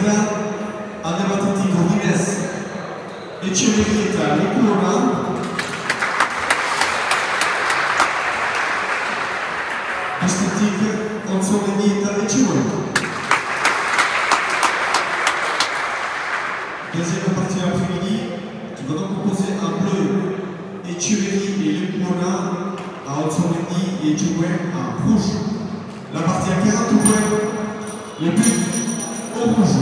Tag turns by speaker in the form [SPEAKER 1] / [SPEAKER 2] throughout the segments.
[SPEAKER 1] Sera Anematiti Godinez Echeverrieta Lecuna Estetique Consonanita Echeverrieta. Deuxième partie après-midi qui va donc composer en bleu Echeverri et Lecuna, à Otsomendi et Djoué en rouge. La partie à 40 points, les buts au rouge.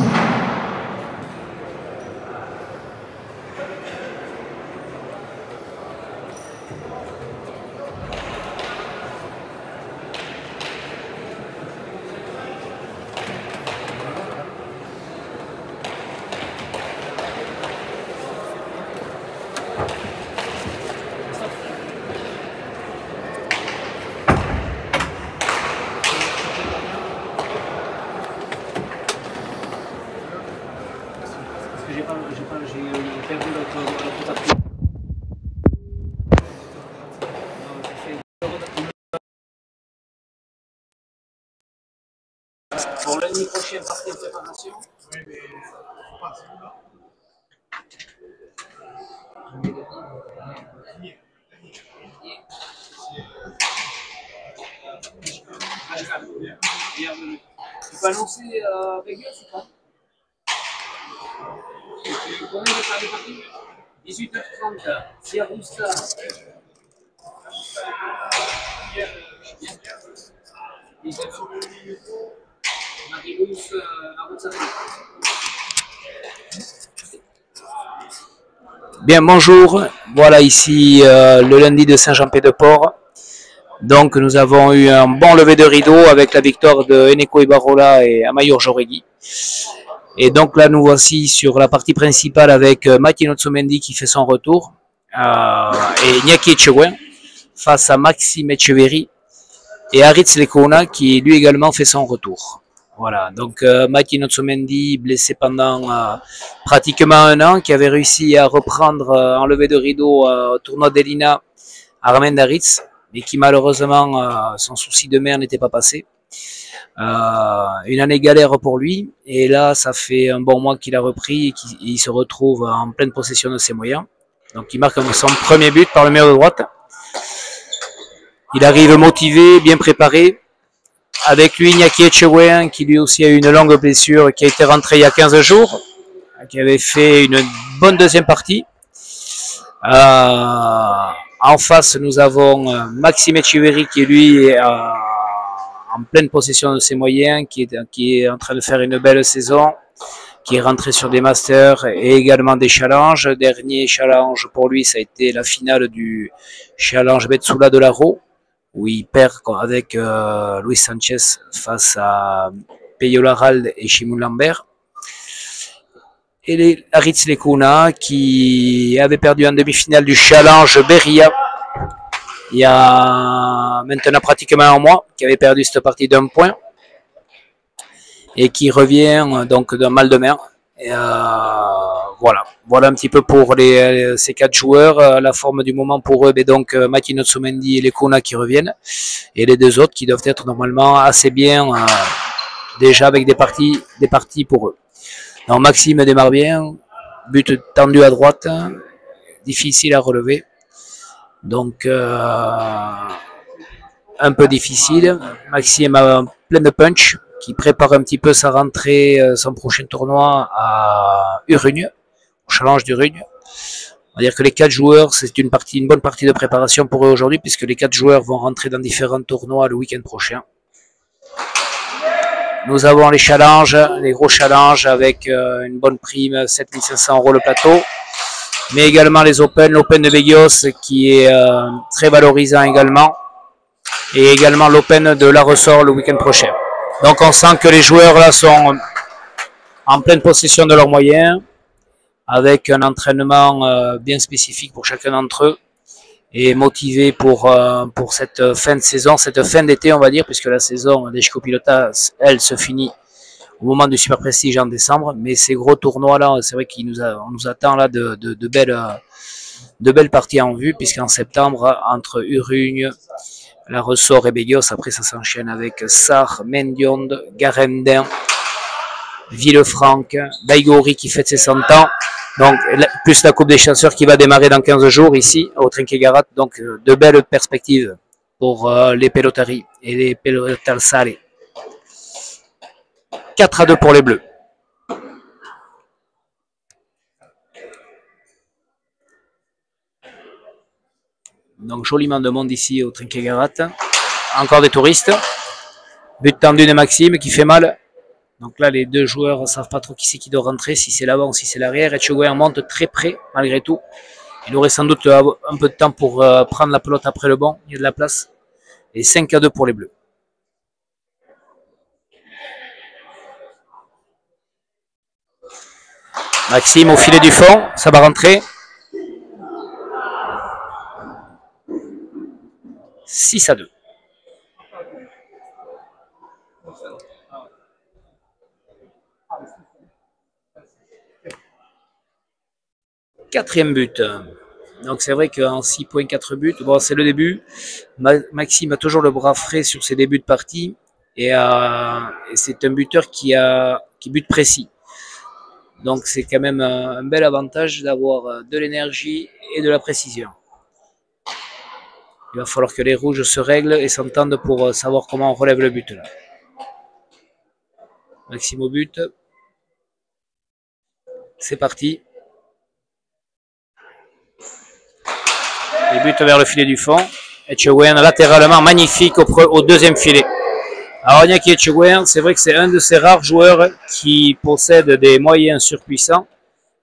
[SPEAKER 2] J'ai perdu le contact. Pour l'année prochaine, partie de préparation. Oui, mais pas celui-là. Tu peux annoncer Vegas ou pas? Combien de temps de partie? 18h30, Siarousta.
[SPEAKER 3] Bien, bonjour. Voilà ici le lundi de Saint-Jean-Pied-de-Port. Donc nous avons eu un bon lever de rideau avec la victoire de Eneko Ibarola et Amayor Joregui. Et donc là nous voici sur la partie principale avec Mati Notsomendi qui fait son retour et Iñaki Echegoyen face à Maxime Echeverri et Aritz Lecuna qui lui également fait son retour. Voilà, donc Mati Notsomendi blessé pendant pratiquement un an, qui avait réussi à reprendre en lever de rideau au tournoi d'Elina à Armendaritz, mais qui malheureusement son souci de mer n'était pas passé. Une année galère pour lui, et là ça fait un bon mois qu'il a repris et qu'il se retrouve en pleine possession de ses moyens. Donc il marque son premier but par le mur de droite. Il arrive motivé, bien préparé. Avec lui, Iñaki Echegoyen, qui lui aussi a eu une longue blessure, qui a été rentré il y a 15 jours, qui avait fait une bonne deuxième partie. En face, nous avons Maxime Echeverri, qui lui est en pleine possession de ses moyens, qui est en train de faire une belle saison, qui est rentré sur des masters et également des challenges. Dernier challenge pour lui, ça a été la finale du challenge Betsula de l'Aro, où il perd avec Luis Sanchez face à Peyo Larald et Shimon Lambert. Et Aritz Lecuna qui avait perdu en demi-finale du challenge Beria il y a maintenant pratiquement un mois, qui avait perdu cette partie d'un point et qui revient donc d'un mal de mer. Et voilà un petit peu pour ces quatre joueurs. La forme du moment pour eux, mais donc Mati Notsomendi et Lecuna qui reviennent, et les deux autres qui doivent être normalement assez bien déjà avec des parties pour eux. Donc Maxime démarre bien, but tendu à droite, difficile à relever, donc un peu difficile. Maxime a plein de punch, qui prépare un petit peu sa rentrée, son prochain tournoi à Urugne, au challenge d'Urugne. On va dire que les 4 joueurs, c'est une bonne partie de préparation pour eux aujourd'hui, puisque les 4 joueurs vont rentrer dans différents tournois le week-end prochain. Nous avons les challenges, les gros challenges avec une bonne prime, 7500 € le plateau, mais également les Open, l'Open de Vegas qui est très valorisant également, et également l'Open de La Ressort le week-end prochain. Donc on sent que les joueurs là sont en pleine possession de leurs moyens, avec un entraînement bien spécifique pour chacun d'entre eux, et motivés pour cette fin de saison, cette fin d'été on va dire, puisque la saison des Chicopilotas, elle, se finit au moment du Super Prestige en décembre, mais ces gros tournois là, c'est vrai qu'on nous attend là de belles parties en vue, puisqu'en septembre, entre Urugne, La Ressort et Begos, après ça s'enchaîne avec Sarre, Mendionde, Garemden, Villefranche, Baigori qui fête ses 100 ans. Donc, plus la Coupe des chasseurs qui va démarrer dans 15 jours ici, au Trinquet-Garat. Donc, de belles perspectives pour les pelotari et les pelotalsari. 4-2 pour les Bleus. Donc, joliment de monde ici au Trinquet-Garat. Encore des touristes. But tendu de Maxime qui fait mal. Donc là, les deux joueurs ne savent pas trop qui c'est qui doit rentrer, si c'est l'avant ou si c'est l'arrière. Etchegoyen monte très près, malgré tout. Il aurait sans doute un peu de temps pour prendre la pelote après le banc. Il y a de la place. Et 5-2 pour les Bleus. Maxime au filet du fond, ça va rentrer. 6-2. Quatrième but. Donc c'est vrai qu'en 6 points, 4 buts, bon, c'est le début. Maxime a toujours le bras frais sur ses débuts de partie. Et c'est un buteur qui bute précis. Donc c'est quand même un bel avantage d'avoir de l'énergie et de la précision. Il va falloir que les rouges se règlent et s'entendent pour savoir comment on relève le but là. Maxime au but. C'est parti. Les buts vers le filet du fond. Etchegoyen latéralement magnifique au deuxième filet. Alors Iñaki Etchegoyen, c'est vrai que c'est un de ces rares joueurs qui possède des moyens surpuissants.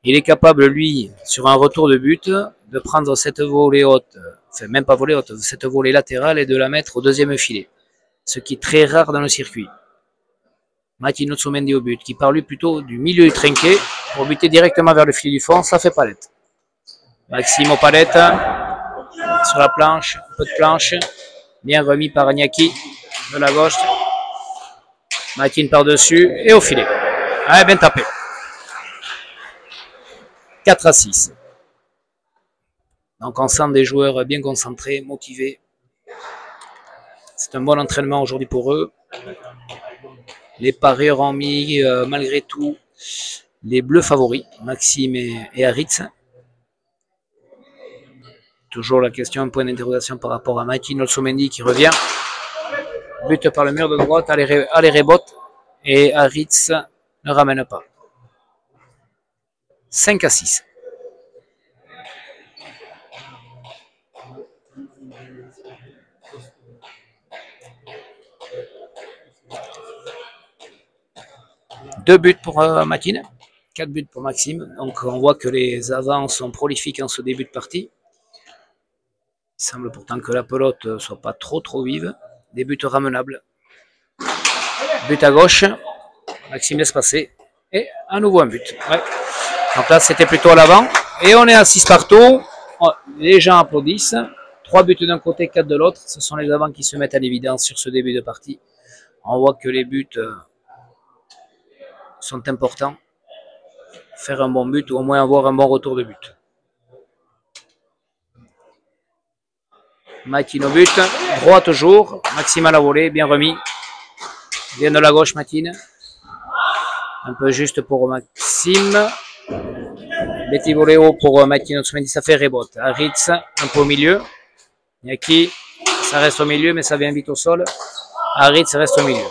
[SPEAKER 3] Il est capable, lui, sur un retour de but, de prendre cette volée haute, enfin même pas volée haute, cette volée latérale et de la mettre au deuxième filet. Ce qui est très rare dans le circuit. Mati Notsumendi au but, qui part lui plutôt du milieu du trinquet pour buter directement vers le filet du fond, ça fait palette. Maxime aux palettes, sur la planche, un peu de planche, bien remis par Iñaki de la gauche. Matine par-dessus et au filet. Ah, bien tapé. 4-6. Donc on sent des joueurs bien concentrés, motivés. C'est un bon entraînement aujourd'hui pour eux. Les parieurs ont mis malgré tout les bleus favoris, Maxime et Aritz. Toujours la question, un point d'interrogation par rapport à Matine Olsomendi qui revient. But par le mur de droite, allez rebote et Aritz ne ramène pas. 5-6. Deux buts pour Matine, 4 buts pour Maxime. Donc on voit que les avants sont prolifiques en ce début de partie. Il semble pourtant que la pelote ne soit pas trop vive. Des buts ramenables. But à gauche. Maxime laisse passer. Et à nouveau un but. Ouais. Donc là, c'était plutôt à l'avant. Et on est à 6 partout. Les gens applaudissent. 3 buts d'un côté, 4 de l'autre. Ce sont les avants qui se mettent à l'évidence sur ce début de partie. On voit que les buts sont importants. Faire un bon but ou au moins avoir un bon retour de but. Matine au but, droit toujours, Maxime à la volée, bien remis. Bien de la gauche Matine. Un peu juste pour Maxime. Betty volée haut pour Matine, ça fait rebote. Aritz, un peu au milieu. Iñaki, ça reste au milieu, mais ça vient vite au sol. Aritz reste au milieu.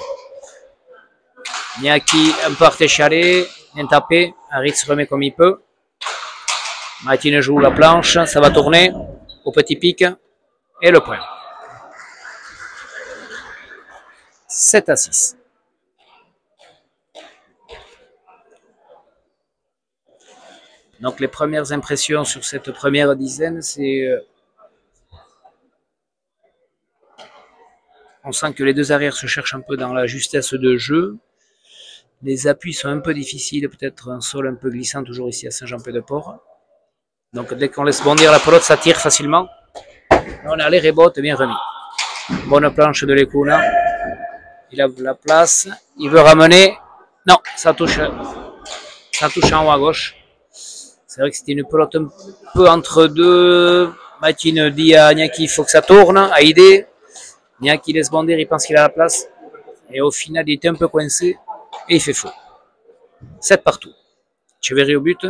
[SPEAKER 3] Iñaki, un peu artéchalé, bien tapé. Aritz remet comme il peut. Matine joue la planche, ça va tourner au petit pic. Et le point. 7-6. Donc les premières impressions sur cette première dizaine, c'est... on sent que les deux arrières se cherchent un peu dans la justesse de jeu. Les appuis sont un peu difficiles, peut-être un sol un peu glissant, toujours ici à Saint-Jean-Pied-de-Port. Donc dès qu'on laisse bondir la pelote, ça tire facilement. On a les rebotes bien remis. Bonne planche de Lecuna. Il a la place. Il veut ramener. Non, ça touche en haut à gauche. C'est vrai que c'était une pelote un peu entre deux. Matine dit à Iñaki il faut que ça tourne. À idée. Iñaki laisse bondir, il pense qu'il a la place. Et au final, il était un peu coincé. Et il fait faux. 7 partout. Etcheverry au but.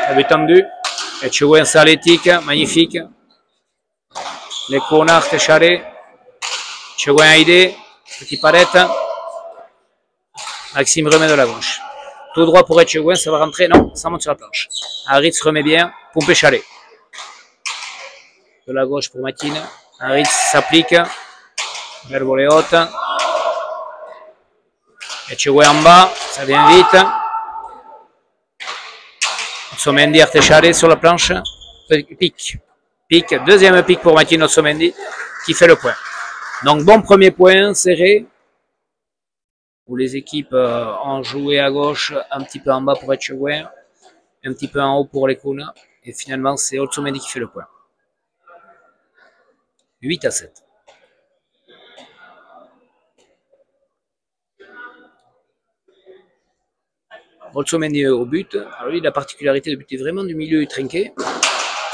[SPEAKER 3] Le but tendu. Etcheverry, c'est athlétique, magnifique. Les Conards, Técharé. Etcheverry Haïdé. Petit palette. Maxime remet de la gauche. Tout droit pour Etcheverry, ça va rentrer. Non, ça monte sur la planche. Haritz remet bien. Pompé Chalet. De la gauche pour Matine. Haritz s'applique. Belle volée haute. Etcheverry en bas. Ça vient vite. Otsomendi, Artechare sur la planche. Pique. Pique. Deuxième pique pour Matine Otsomendi qui fait le point. Donc bon premier point serré. Où les équipes ont joué à gauche, un petit peu en bas pour Etcheverry, un petit peu en haut pour les Kuna. Et finalement c'est Otsomendi qui fait le point. 8-7. Otsomendi au but. Alors lui, la particularité de buter vraiment du milieu trinqué.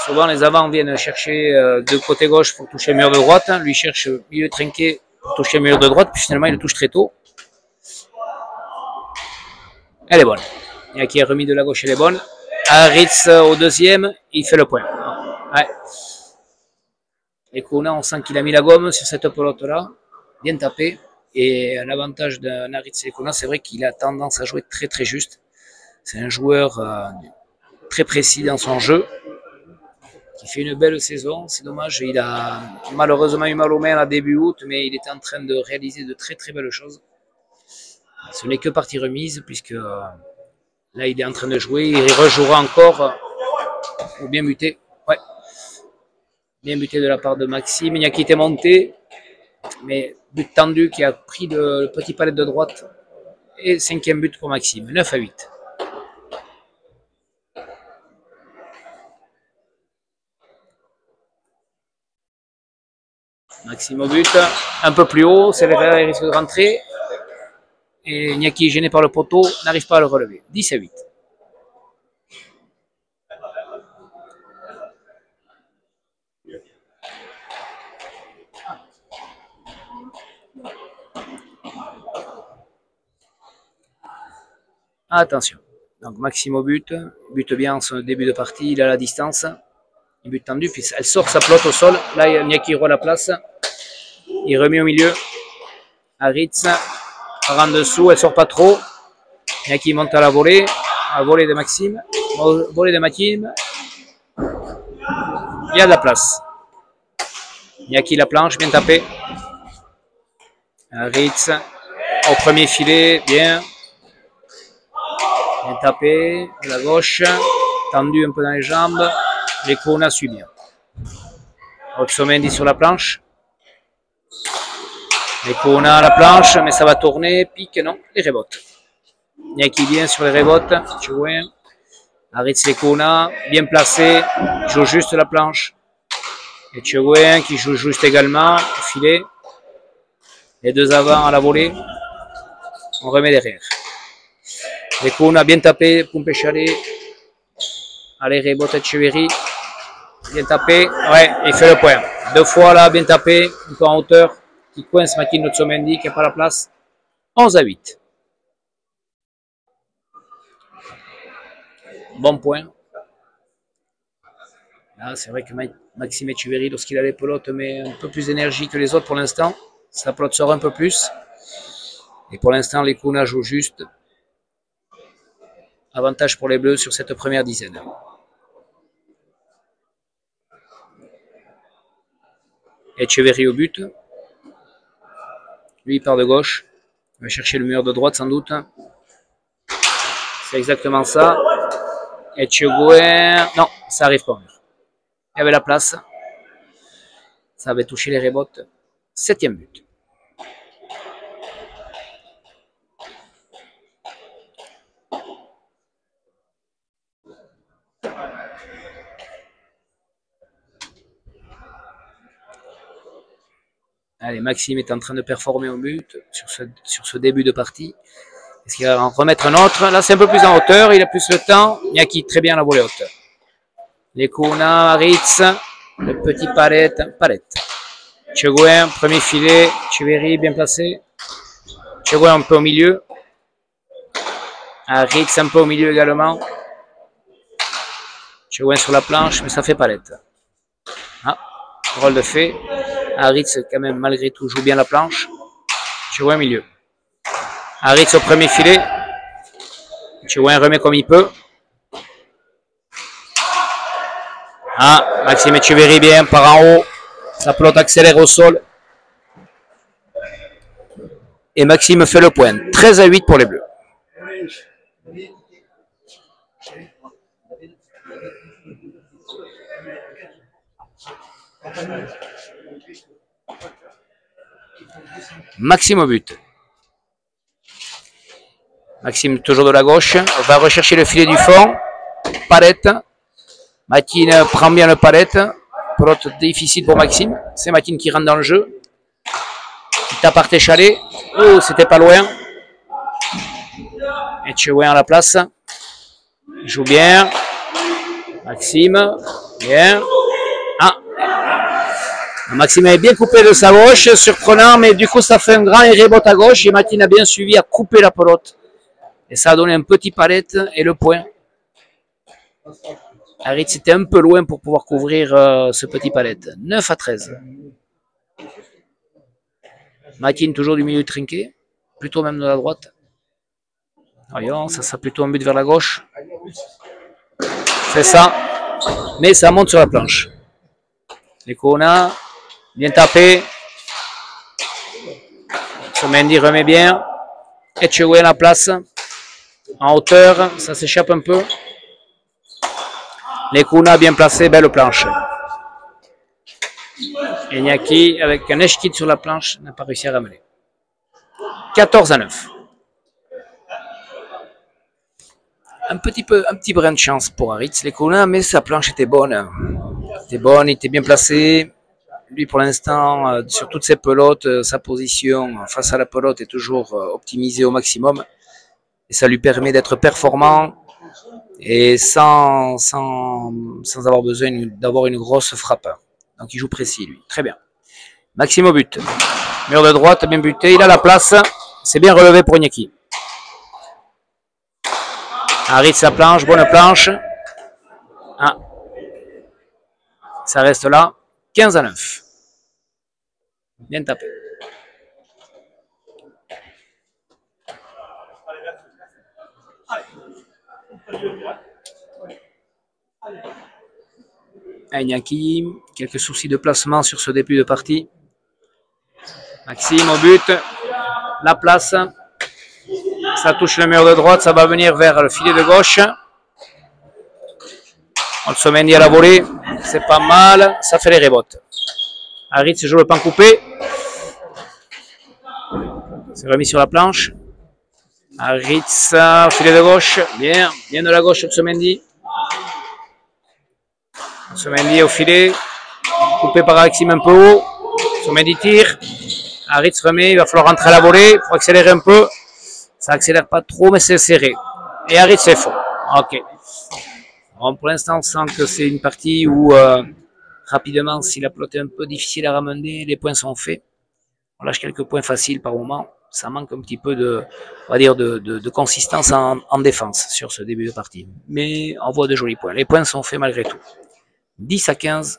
[SPEAKER 3] Souvent, les avants viennent chercher de côté gauche pour toucher le mur de droite. Lui cherche milieu trinqué pour toucher le mur de droite. Puis finalement, il le touche très tôt. Elle est bonne. Il y a qui est remis de la gauche, elle est bonne. Haritz au deuxième, il fait le point. Ouais. Et Kuna, on sent qu'il a mis la gomme sur cette pelote-là. Bien tapé. Et l'avantage d'un Haritz et Kuna, c'est vrai qu'il a tendance à jouer très très juste. C'est un joueur très précis dans son jeu, qui fait une belle saison. C'est dommage, il a malheureusement eu mal aux mains à début août, mais il est en train de réaliser de très très belles choses. Ce n'est que partie remise, puisque là il est en train de jouer, il rejouera encore ou bien buté. Ouais. Bien buté de la part de Maxime. Il y a qui était monté, mais but tendu qui a pris le petit palette de droite. Et 5e but pour Maxime, 9-8. Maxime au but, un peu plus haut, c'est il risque de rentrer. Et Niaki, gêné par le poteau, n'arrive pas à le relever. 10-8. Attention. Donc Maxime au but, bute bien en son début de partie, il a la distance. Il but tendu, puis elle sort sa pelote au sol. Là, Niaki voit la place. Il remet au milieu. Haritz part en dessous, elle sort pas trop. Niaki monte à la volée de Maxime, volée de Matine. Il y a de la place. Niaki la planche, bien tapé. Haritz au premier filet, bien. Bien tapé, de la gauche, tendu un peu dans les jambes. Les Kuna suit bien. Otsomendi sur la planche. Les Kuna à la planche, mais ça va tourner. Pique, non, les rebotes. Niaki bien sur les rebotes. Haritz les Kuna, bien placé. Il joue juste la planche. Et Etcheverry qui joue juste également. Au filet. Les deux avant à la volée. On remet derrière. Les Kuna bien tapé. Pompé Chalet. Allez, rebote Etcheverry. Bien tapé, ouais, il fait le point. 2 fois là, bien tapé, un peu en hauteur, qui coince Matine Otsomendi, qui n'a pas la place. 11-8. Bon point. Là, c'est vrai que Maxime Etcheverry, lorsqu'il a les pelotes, met un peu plus d'énergie que les autres pour l'instant. Sa pelote sort un peu plus. Et pour l'instant, les Kuna jouent juste. Avantage pour les Bleus sur cette première dizaine. Etcheverry au but. Lui, il part de gauche. Il va chercher le mur de droite, sans doute. C'est exactement ça. Etcheverry... Non, ça arrive pas au mur. Il y avait la place. Ça avait touché les rebotes. 7e but. Allez, Maxime est en train de performer au but sur ce début de partie. Est-ce qu'il va en remettre un autre? Là, c'est un peu plus en hauteur, il a plus le temps. Niaki, très bien la volée haute. Les Kuna, Haritz, le petit palette. Tchegouin, premier filet. Tcheverry, bien placé. Tchegouin un peu au milieu. Aritz un peu au milieu également. Tchegouin sur la planche, mais ça fait palette. Ah, drôle de fait. Aritz, quand même, malgré tout, joue bien la planche. Tchegouin au milieu. Aritz au premier filet. Tchegouin remet comme il peut. Ah, Maxime Etcheverry bien par en haut. Sa pelote accélère au sol. Et Maxime fait le point. 13-8 pour les Bleus. Maxime au but. Maxime toujours de la gauche. On va rechercher le filet du fond. Palette. Matine prend bien le palette. Pelote difficile pour Maxime. C'est Matine qui rentre dans le jeu. Il tape par Téchalet. Oh, c'était pas loin. Et Tchegouin à la place. Il joue bien. Maxime. Bien. Ah. Maxime est bien coupé de sa gauche. Surprenant, mais du coup, ça fait un grand rebote à gauche. Et Matine a bien suivi à couper la pelote. Et ça a donné un petit palette et le point. Aritz était un peu loin pour pouvoir couvrir ce petit palette. 9-13. Matine toujours du milieu trinqué. Plutôt même de la droite. Voyons, ça sera plutôt un but vers la gauche. C'est ça. Mais ça monte sur la planche. Les Kona, bien tapé. Mendy remet bien. Etcheway à la place. En hauteur, ça s'échappe un peu. Les Kuna bien placés, belle planche. Et Niaki, avec un Eshkid sur la planche, n'a pas réussi à ramener. 14-9. Un petit brin de chance pour Aritz, les Kuna, mais sa planche était bonne. Il était bien placé. Lui, pour l'instant, sur toutes ses pelotes, sa position face à la pelote est toujours optimisée au maximum. Et ça lui permet d'être performant et sans avoir besoin d'avoir une grosse frappe. Donc il joue précis, lui. Très bien. Maxime au but. Mur de droite, bien buté. Il a la place. C'est bien relevé pour Iñaki. Aritz la planche, bonne planche. Ah. Ça reste là. 15-9. Bien tapé. Iñaki, quelques soucis de placement sur ce début de partie. Maxime au but. La place. Ça touche le mur de droite, ça va venir vers le filet de gauche. Olsomendi à la volée. C'est pas mal. Ça fait les rebotes. Aritz joue le pan coupé. C'est remis sur la planche. Aritz, filet de gauche. Bien de la gauche, Olsomendi. Olsomendi au filet. Coupé par Maxime un peu haut. Olsomendi tire. Aritz remet. Il va falloir rentrer à la volée pour accélérer un peu. Ça accélère pas trop, mais c'est serré. Et Aritz, c'est faux. Ok. Bon, pour l'instant, on sent que c'est une partie où, rapidement, si la pelote est un peu difficile à ramener, les points sont faits. On lâche quelques points faciles par moment. Ça manque un petit peu de, on va dire, de consistance en défense sur ce début de partie. Mais on voit de jolis points. Les points sont faits malgré tout. 10-15.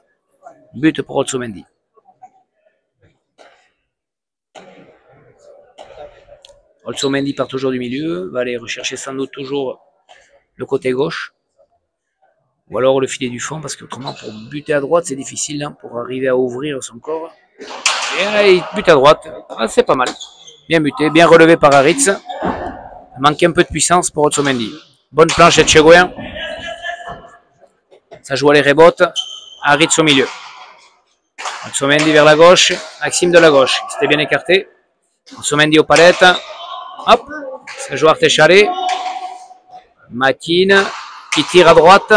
[SPEAKER 3] But pour Olsomendi. Olsomendi part toujours du milieu, va aller rechercher sans doute toujours le côté gauche, ou alors le filet du fond, parce qu'autrement pour buter à droite c'est difficile, hein, pour arriver à ouvrir son corps. Et là il bute à droite, ah, c'est pas mal, bien buté, bien relevé par Aritz, il manque un peu de puissance pour Olsomendi. Bonne planche de Tchegouin, ça joue à les rebotes, Aritz au milieu. Olsomendi vers la gauche, Maxime de la gauche, c'était bien écarté, Olsomendi aux palettes. Hop, ça joue Téchalet. Matine qui tire à droite.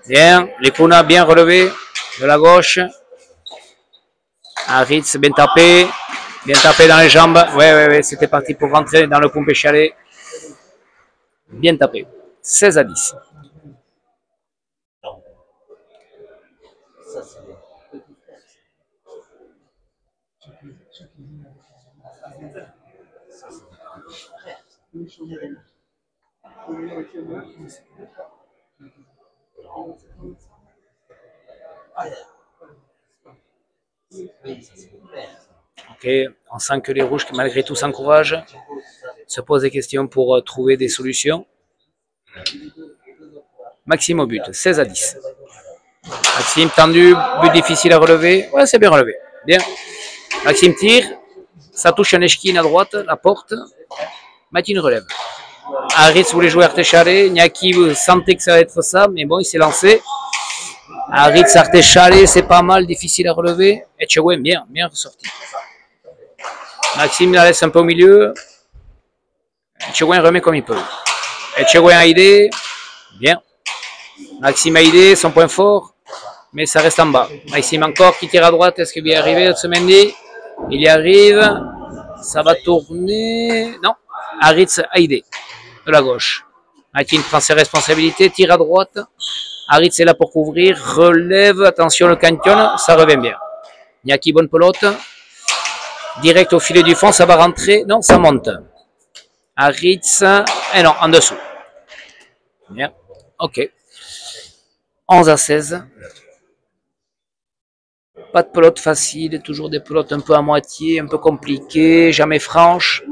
[SPEAKER 3] Bien, les Kuna bien relevés de la gauche. Aritz bien tapé dans les jambes. Ouais, c'était parti pour rentrer dans le pompe Chalet. Bien tapé. 16-10. Ok, on sent que les rouges, malgré tout, s'encouragent, se posent des questions pour trouver des solutions. Maxime au but, 16 à 10. Maxime tendu, but difficile à relever. Ouais, c'est bien relevé. Bien. Maxime tire, ça touche un échquine à droite, la porte. Matine relève. Haritz voulait jouer Artechale. Niaki sentait que ça allait être ça, mais bon, il s'est lancé. Haritz Artechale, c'est pas mal, difficile à relever. Etchewen, bien, bien ressorti. Maxime la laisse un peu au milieu. Etchewen remet comme il peut. Etchewen a aidé. Bien. Maxime a aidé, son point fort. Mais ça reste en bas. Maxime encore qui tire à droite. Est-ce qu'il va y arriver, Otsumendi? Il y arrive. Ça va tourner. Non. Haritz a aidé. De la gauche. Matin prend ses responsabilités. Tire à droite. Haritz est là pour couvrir. Relève. Attention, le canton. Ça revient bien. Niaki, bonne pelote. Direct au filet du fond. Ça va rentrer. Non, ça monte. Haritz. Et non, en dessous. Bien. Ok. 11 à 16. Pas de pelote facile, toujours des pelotes un peu à moitié, un peu compliquées, jamais franches.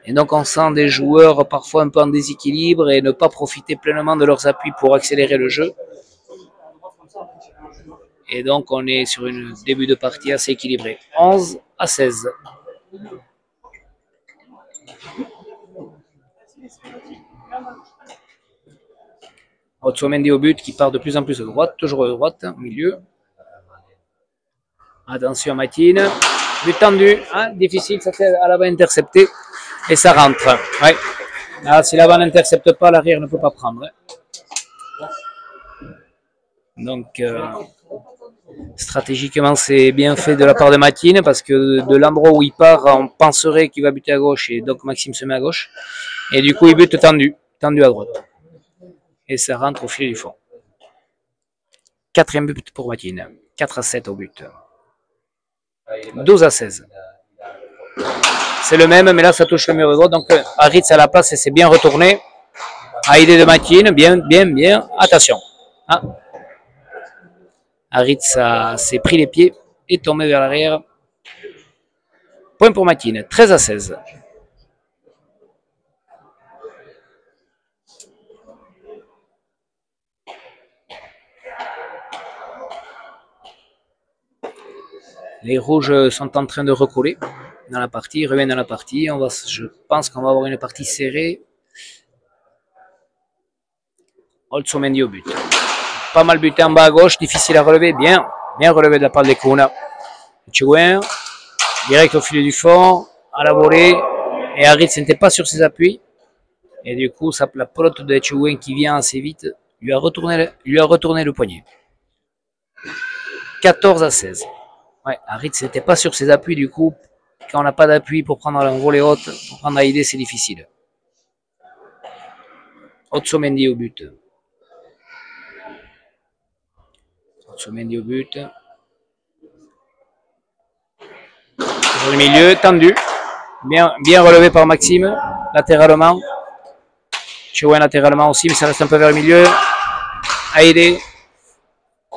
[SPEAKER 3] Et donc on sent des joueurs parfois un peu en déséquilibre et ne pas profiter pleinement de leurs appuis pour accélérer le jeu. Et donc on est sur un début de partie assez équilibré. 11 à 16. Otsumendi au but qui part de plus en plus de droite, toujours de droite, au milieu. Attention Matine, but tendu, hein, difficile, ça fait à l'avant intercepté et ça rentre. Ouais. Alors, si l'avant n'intercepte pas, l'arrière ne peut pas prendre. Donc stratégiquement c'est bien fait de la part de Matine parce que de l'endroit où il part, on penserait qu'il va buter à gauche et donc Maxime se met à gauche. Et du coup il bute tendu, tendu à droite. Et ça rentre au fil du fond. Quatrième but pour Matine, 4 à 7 au but. 12 à 16. C'est le même, mais là ça touche le mur de droite. Donc Haritz à la place et c'est bien retourné. À idée de Matine, bien, bien, bien. Attention. Ah. Haritz s'est pris les pieds et tombé vers l'arrière. Point pour Matine, 13 à 16. Les rouges sont en train de recoller dans la partie, ils reviennent dans la partie. Je pense qu'on va avoir une partie serrée. Otsumendi au but. Pas mal buté en bas à gauche, difficile à relever. Bien, bien relevé de la part des Kuna. Etchewen, direct au filet du fond, à la volée. Et Haritz n'était pas sur ses appuis. Et du coup, la pelote de Etchewen qui vient assez vite lui a retourné le poignet. 14 à 16. Ouais, Haritz n'était pas sur ses appuis, du coup, quand on n'a pas d'appui pour prendre la volée haute, pour prendre à idée, c'est difficile. Otsumendi au but. Otsumendi au but. Dans le milieu, tendu. Bien relevé par Maxime, latéralement. Chewen latéralement aussi, mais ça reste un peu vers le milieu. À aider.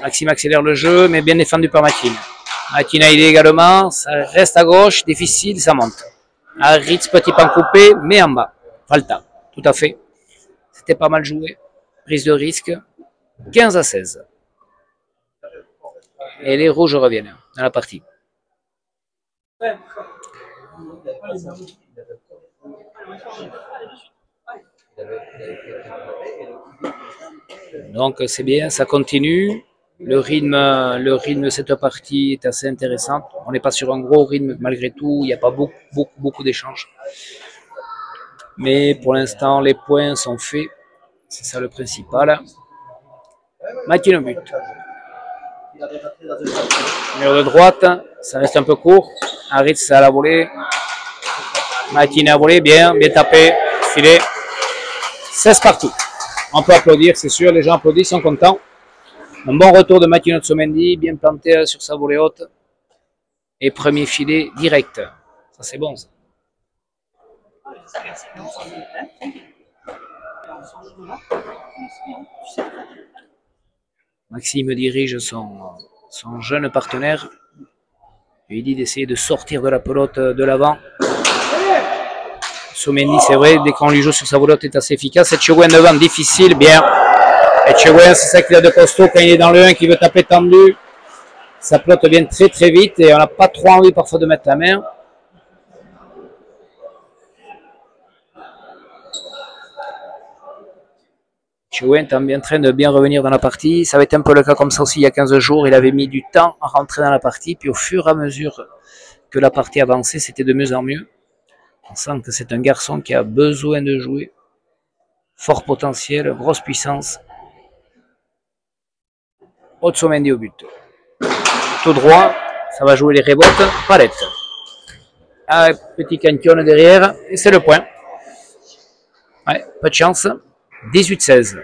[SPEAKER 3] Maxime accélère le jeu, mais bien défendu par Matine. Matine a aidé également, ça reste à gauche, difficile, ça monte. Haritz, petit pan coupé, mais en bas. Falta, tout à fait. C'était pas mal joué. Prise de risque. 15 à 16. Et les rouges reviennent dans la partie. Donc c'est bien, ça continue. Le rythme de cette partie est assez intéressant. On n'est pas sur un gros rythme malgré tout. Il n'y a pas beaucoup d'échanges. Mais pour l'instant, les points sont faits. C'est ça le principal. Matine au but. Mur de droite, ça reste un peu court. Haritz à la volée. Matine à volée, bien tapé. Filet. 16 partout. On peut applaudir, c'est sûr. Les gens applaudissent, sont contents. Un bon retour de Matine Otsumendi, bien planté sur sa volée haute. Et premier filet direct. Ça c'est bon ça. Maxime dirige son jeune partenaire. Il dit d'essayer de sortir de la pelote de l'avant. Otsomendi, c'est vrai, dès qu'on lui joue sur sa pelote, est assez efficace. Etchegoyen devant, difficile, bien. Etchegoyen, c'est ça qu'il a de costaud quand il est dans le 1, qui veut taper tendu. Sa pelote vient très très vite et on n'a pas trop envie parfois de mettre la main. Etchegoyen est en train de bien revenir dans la partie. Ça va être un peu le cas comme ça aussi il y a 15 jours. Il avait mis du temps à rentrer dans la partie. Puis au fur et à mesure que la partie avançait, c'était de mieux en mieux. On sent que c'est un garçon qui a besoin de jouer. Fort potentiel, grosse puissance. Otsomendi au but. Tout droit, ça va jouer les rebotes. Palette. Ah, petit canton derrière. Et c'est le point. Ouais, pas de chance. 18-16.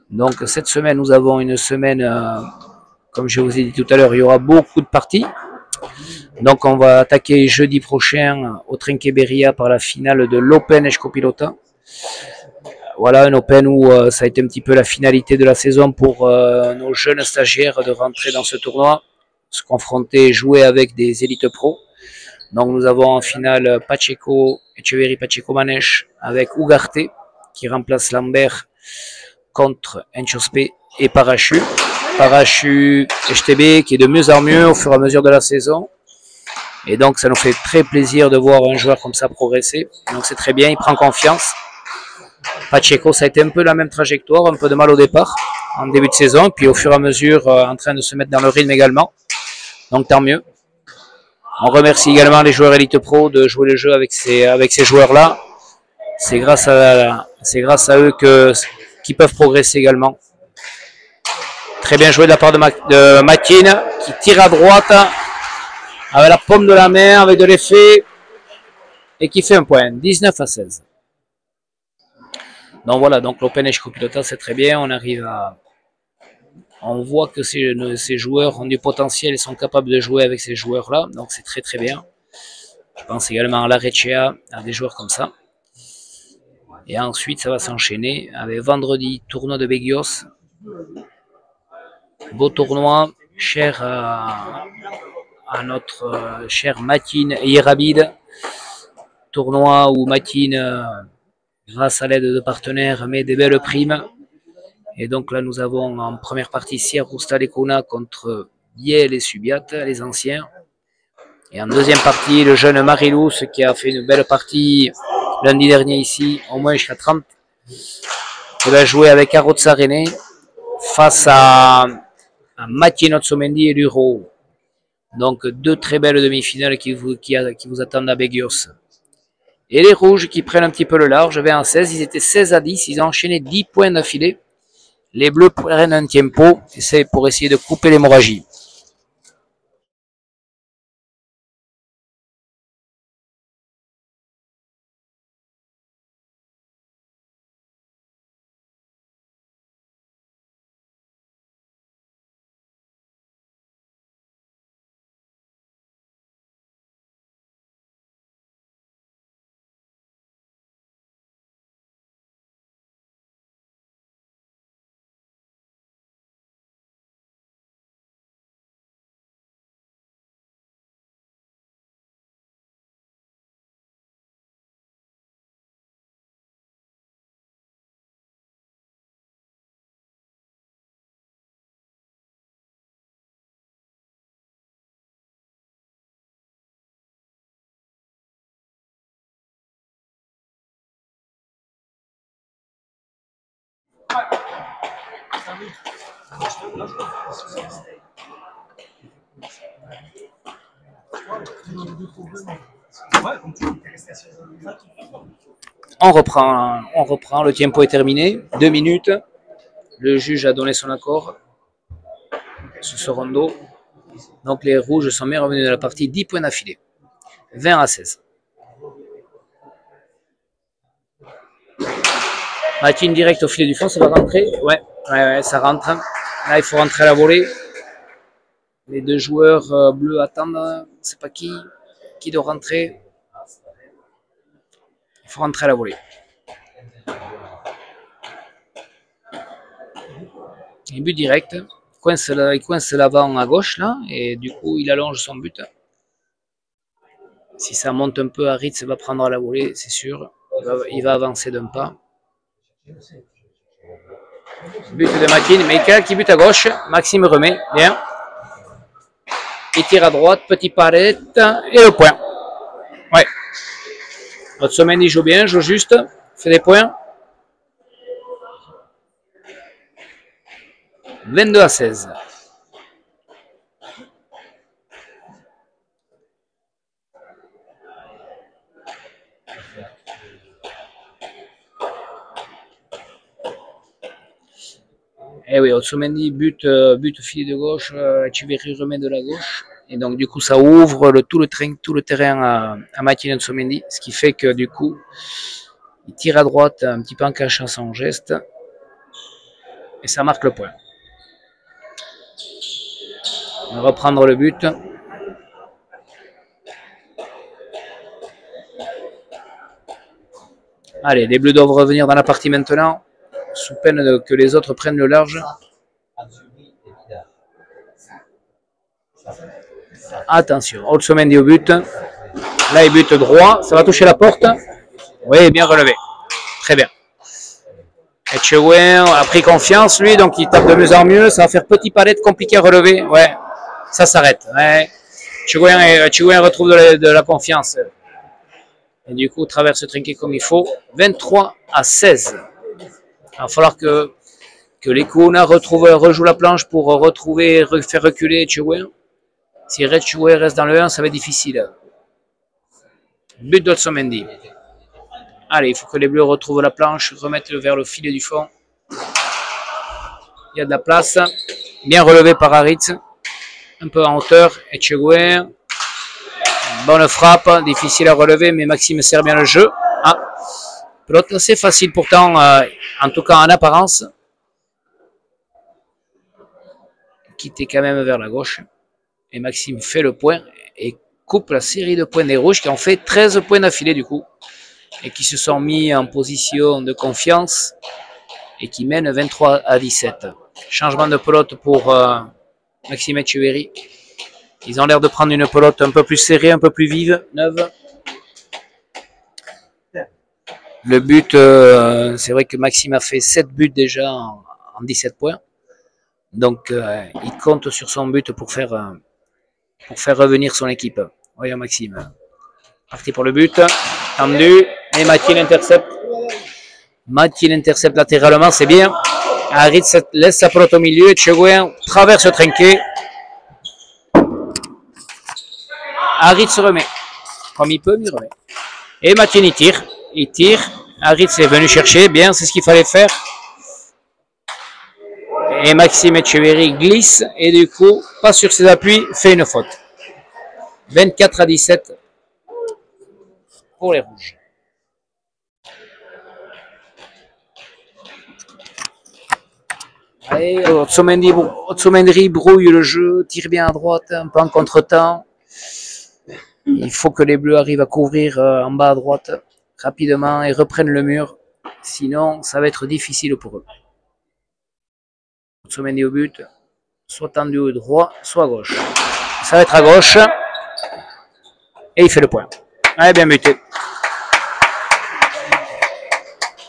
[SPEAKER 3] Donc cette semaine, nous avons une semaine, comme je vous ai dit tout à l'heure, il y aura beaucoup de parties. Donc on va attaquer jeudi prochain au Trinqueberia par la finale de l'Open Escopilota. Voilà, un Open où ça a été un petit peu la finalité de la saison pour nos jeunes stagiaires de rentrer dans ce tournoi, se confronter, jouer avec des élites pro. Donc nous avons en finale Pacheco, Echeverry Pacheco Manèche avec Ugarte qui remplace Lambert contre Enchospe et Parachu. Parachu HTB qui est de mieux en mieux au fur et à mesure de la saison. Et donc ça nous fait très plaisir de voir un joueur comme ça progresser. Donc c'est très bien, il prend confiance. Pacheco, ça a été un peu la même trajectoire, un peu de mal au départ, en début de saison, puis au fur et à mesure en train de se mettre dans le rythme également. Donc tant mieux. On remercie également les joueurs Elite Pro de jouer le jeu avec ces joueurs-là. C'est grâce à eux qu'ils peuvent progresser également. Très bien joué de la part de Matin, qui tire à droite avec la paume de la main, avec de l'effet, et qui fait un point, 19-16. Donc voilà, donc l'Open Escopilota c'est très bien, on voit que ces joueurs ont du potentiel et sont capables de jouer avec ces joueurs-là, donc c'est très très bien. Je pense également à l'Arecea, à des joueurs comme ça. Et ensuite ça va s'enchaîner avec vendredi, tournoi de Begios. Beau tournoi, cher à notre cher Matin Yerabid. Tournoi où Matin, grâce à l'aide de partenaires, met des belles primes. Et donc là, nous avons en première partie Sierrusta Lecuna contre Biel et Subiat, les anciens. Et en deuxième partie, le jeune Marilous qui a fait une belle partie lundi dernier ici, au moins jusqu'à 30. Il va jouer avec Arotsa René face à Mathieu Otsomendi et Luro. Donc deux très belles demi-finales qui vous attendent à Begios. Et les rouges qui prennent un petit peu le large, 20 à 16, ils étaient 16-10, ils ont enchaîné 10 points d'affilée. Les bleus prennent un tempo, et c'est pour essayer de couper l'hémorragie. On reprend, le tempo est terminé, 2 minutes, le juge a donné son accord sur ce rondo, donc les rouges sont bien revenus de la partie, 10 points d'affilée, 20 à 16. Matin direct au filet du fond, ça va rentrer, ouais, ça rentre, là il faut rentrer à la volée, Les deux joueurs bleus attendent, on ne sait pas qui doit rentrer. Il faut rentrer à la volée. Et but direct. Il coince l'avant à gauche là, et du coup il allonge son but. Si ça monte un peu, Haritz va prendre à la volée, c'est sûr. Il va avancer d'un pas. But de Makin, Michael qui bute à gauche. Maxime remet, bien. Il tire à droite, petit palette, et le point. Ouais. Notre semaine, il joue bien, joue juste, fait des points. 22-16. Et oui, Otsumendi but filet de gauche, Chiveri remet de la gauche. Et donc du coup ça ouvre tout le terrain à Matin Otsumendi, ce qui fait que du coup il tire à droite un petit peu en cachant son geste. Et ça marque le point. On va reprendre le but. Allez, les Bleus doivent revenir dans la partie maintenant, sous peine que les autres prennent le large. Attention, Otsumendi au but. Là, il bute droit. Ça va toucher la porte. Oui, bien relevé. Très bien. Etchegouen a pris confiance, lui, donc il tape de mieux en mieux. Ça va faire petit palette compliqué à relever. Ouais, ça s'arrête. Ouais. Etchegouen retrouve de la confiance. Et du coup, traverse le trinquet comme il faut. 23-16. Il va falloir que les Kuna rejouent la planche pour faire reculer Etchegouen. Si Etchegouen reste dans le 1, ça va être difficile. But d'Otsumendi. Allez, il faut que les Bleus retrouvent la planche, remettent vers le filet du fond. Il y a de la place. Bien relevé par Haritz. Un peu en hauteur. Etchegouen. Bonne frappe. Difficile à relever, mais Maxime sert bien le jeu. Ah. Pelote assez facile pourtant, en tout cas en apparence. Quitté quand même vers la gauche. Et Maxime fait le point et coupe la série de points des Rouges qui ont fait 13 points d'affilée du coup. Et qui se sont mis en position de confiance et qui mènent 23-17. Changement de pelote pour Maxime Etcheverry. Ils ont l'air de prendre une pelote un peu plus serrée, un peu plus vive, neuve. Le but, c'est vrai que Maxime a fait 7 buts déjà en 17 points. Donc, il compte sur son but pour faire revenir son équipe. Voyons Maxime. Parti pour le but. Tendu. Et Matin intercepte. Matin intercepte latéralement, c'est bien. Haritz laisse sa pelote au milieu. Etchegouen traverse le trinquet. Haritz se remet. Comme il peut, il remet. Et Matin il tire. Il tire. Haritz est venu chercher. Bien, c'est ce qu'il fallait faire. Et Maxime Etcheverry glisse. Et du coup, pas sur ses appuis, fait une faute. 24-17 pour les Rouges. Allez, Otsumendi brouille le jeu, tire bien à droite, un peu en contre-temps. Il faut que les Bleus arrivent à couvrir en bas à droite rapidement et reprennent le mur. Sinon, ça va être difficile pour eux. Otsumendi au but, soit tendu au droit, soit à gauche. Ça va être à gauche. Et il fait le point. Allez, bien buté.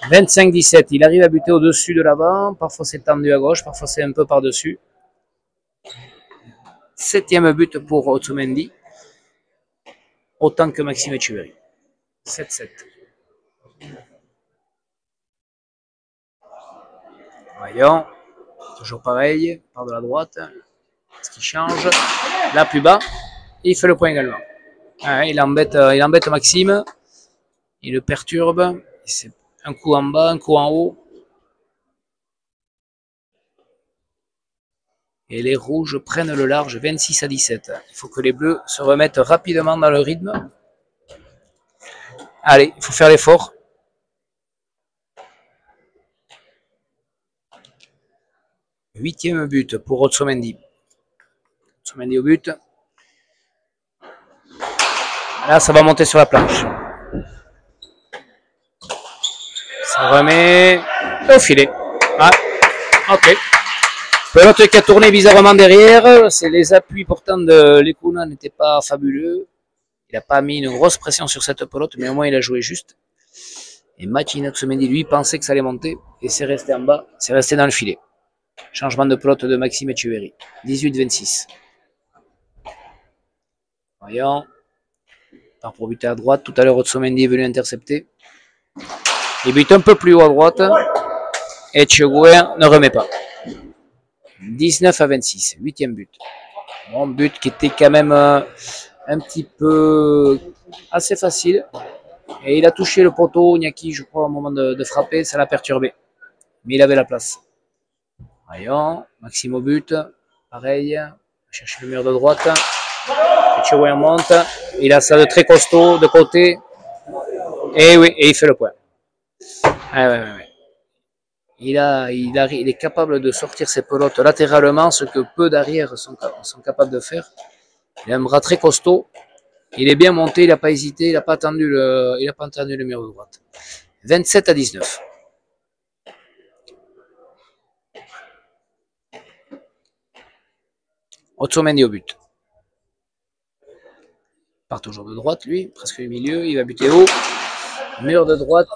[SPEAKER 3] 25-17, il arrive à buter au-dessus de l'avant, parfois c'est tendu à gauche, parfois c'est un peu par-dessus. 7e but pour Otsumendi, autant que Maxime Etcheverry. 7-7. Voyons, toujours pareil, par de la droite, ce qui change, là plus bas, et il fait le point également. Il embête Maxime, il le perturbe, c'est un coup en bas, un coup en haut. Et les Rouges prennent le large 26-17. Il faut que les Bleus se remettent rapidement dans le rythme. Allez, il faut faire l'effort. Huitième but pour Otsumendi. Otsomendi au but. Là, ça va monter sur la planche. Ça remet au filet. Ah, ok. Pelote qui a tourné bizarrement derrière. C'est les appuis pourtant de Lekuna n'étaient pas fabuleux. Il n'a pas mis une grosse pression sur cette pelote, mais au moins il a joué juste. Et Matin Otsomendi, lui, pensait que ça allait monter et c'est resté en bas, c'est resté dans le filet. Changement de pelote de Maxime Etcheverry. 18-26. Voyons. Part pour buter à droite. Tout à l'heure, Otsomendi est venu intercepter. Il bute un peu plus haut à droite. Etcheverry ne remet pas. 19-26. 8e but. Bon, but qui était quand même un petit peu assez facile. Et il a touché le poteau, Nyaki, je crois, au moment de frapper, ça l'a perturbé. Mais il avait la place. Voyons, Maxime au but, pareil, chercher le mur de droite. Etcheverry monte, il a ça de très costaud de côté. Et oui, et il fait le point. Ouais. Il est capable de sortir ses pelotes latéralement, ce que peu d'arrières sont capables de faire. Il a un bras très costaud. Il est bien monté, il n'a pas hésité, il n'a pas attendu le mur de droite. 27-19. Otsomendi au but. Il part toujours de droite, lui, presque au milieu, il va buter haut. Mur de droite.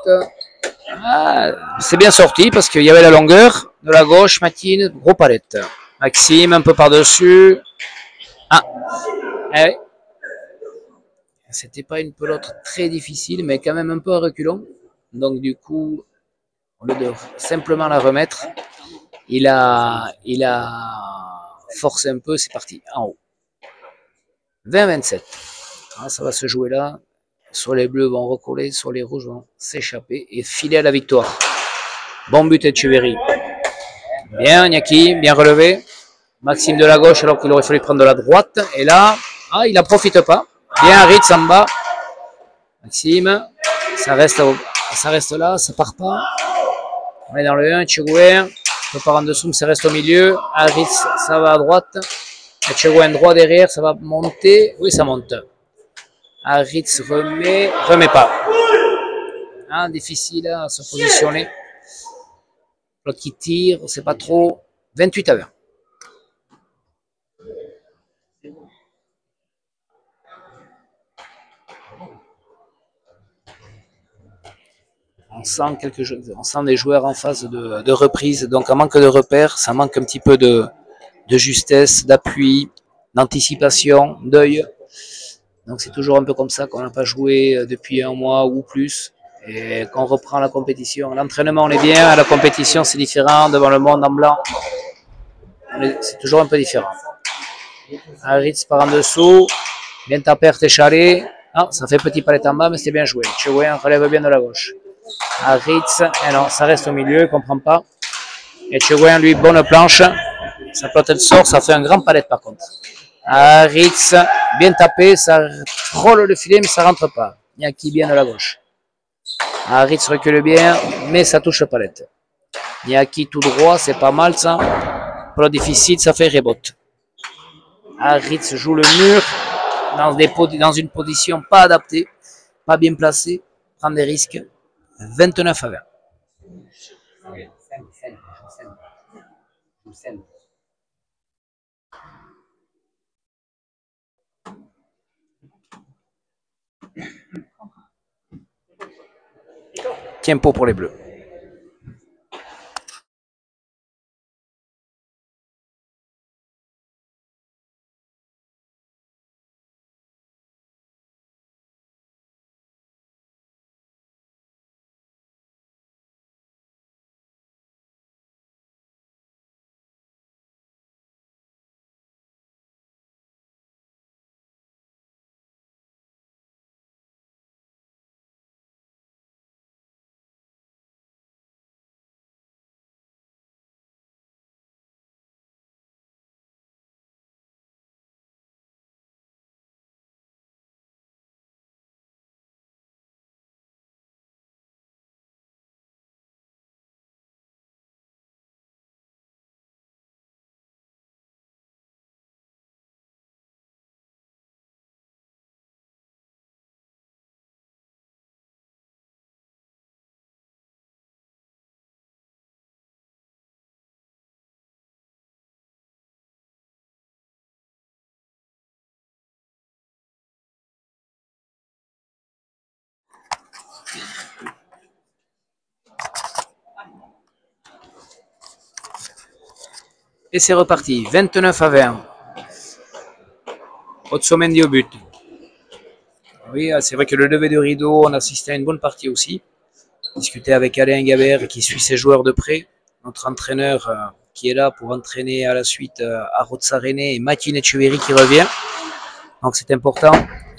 [SPEAKER 3] Ah, c'est bien sorti parce qu'il y avait la longueur. De la gauche, Matine, gros palette. Maxime, un peu par-dessus. Ah, eh oui. C'était pas une pelote très difficile, mais quand même un peu à reculons. Donc du coup, au lieu de simplement la remettre, il a forcé un peu, c'est parti, en haut. 20-27. Ah, ça va se jouer là. Soit les bleus vont recoller, soit les rouges vont s'échapper et filer à la victoire. Bon but Etcheverry. Bien, Nyaki, bien relevé. Maxime de la gauche alors qu'il aurait fallu prendre de la droite. Et là, il n'en profite pas. Bien, Ritz en bas. Maxime, ça reste là, ça part pas. On est dans le 1, Etcheverry. Ça part en dessous, mais ça reste au milieu. Ritz, ça va à droite. Etcheverry droit derrière, ça va monter. Oui, ça monte. Ritz remet pas. Difficile à se positionner. L'autre qui tire, on ne sait pas trop. 28-20. On sent des joueurs en phase de reprise, donc un manque de repères, ça manque un petit peu de justesse, d'appui, d'anticipation, d'œil. Donc c'est toujours un peu comme ça qu'on n'a pas joué depuis un mois ou plus et qu'on reprend la compétition. L'entraînement on est bien, à la compétition c'est différent, devant le monde en blanc, c'est toujours un peu différent. Ritz par en dessous, bien tapé, échalé. Ça fait petit palette en bas, mais c'est bien joué. Etcheverry relève bien de la gauche. Ritz, non, ça reste au milieu, il ne comprend pas. Etcheverry, lui, bonne planche. Sa pelote elle sort, ça fait un grand palette par contre. Ritz, bien tapé, ça frôle le filet, mais ça rentre pas. Nyaki bien de la gauche. Ritz recule bien, mais ça touche le palette. Nyaki tout droit, c'est pas mal ça. Pelote difficile, ça fait rebote. Ritz joue le mur dans une position pas adaptée, pas bien placée, prend des risques. 29-20. Tempo pour les Bleus. Et c'est reparti, 29 à 20. Otsomendi au but. Oui, c'est vrai que le lever de rideau, on assistait à une bonne partie aussi. Discuter avec Alain Gabert qui suit ses joueurs de près. Notre entraîneur qui est là pour entraîner à la suite Arrotsarene et Matin Echeverry qui revient. Donc c'est important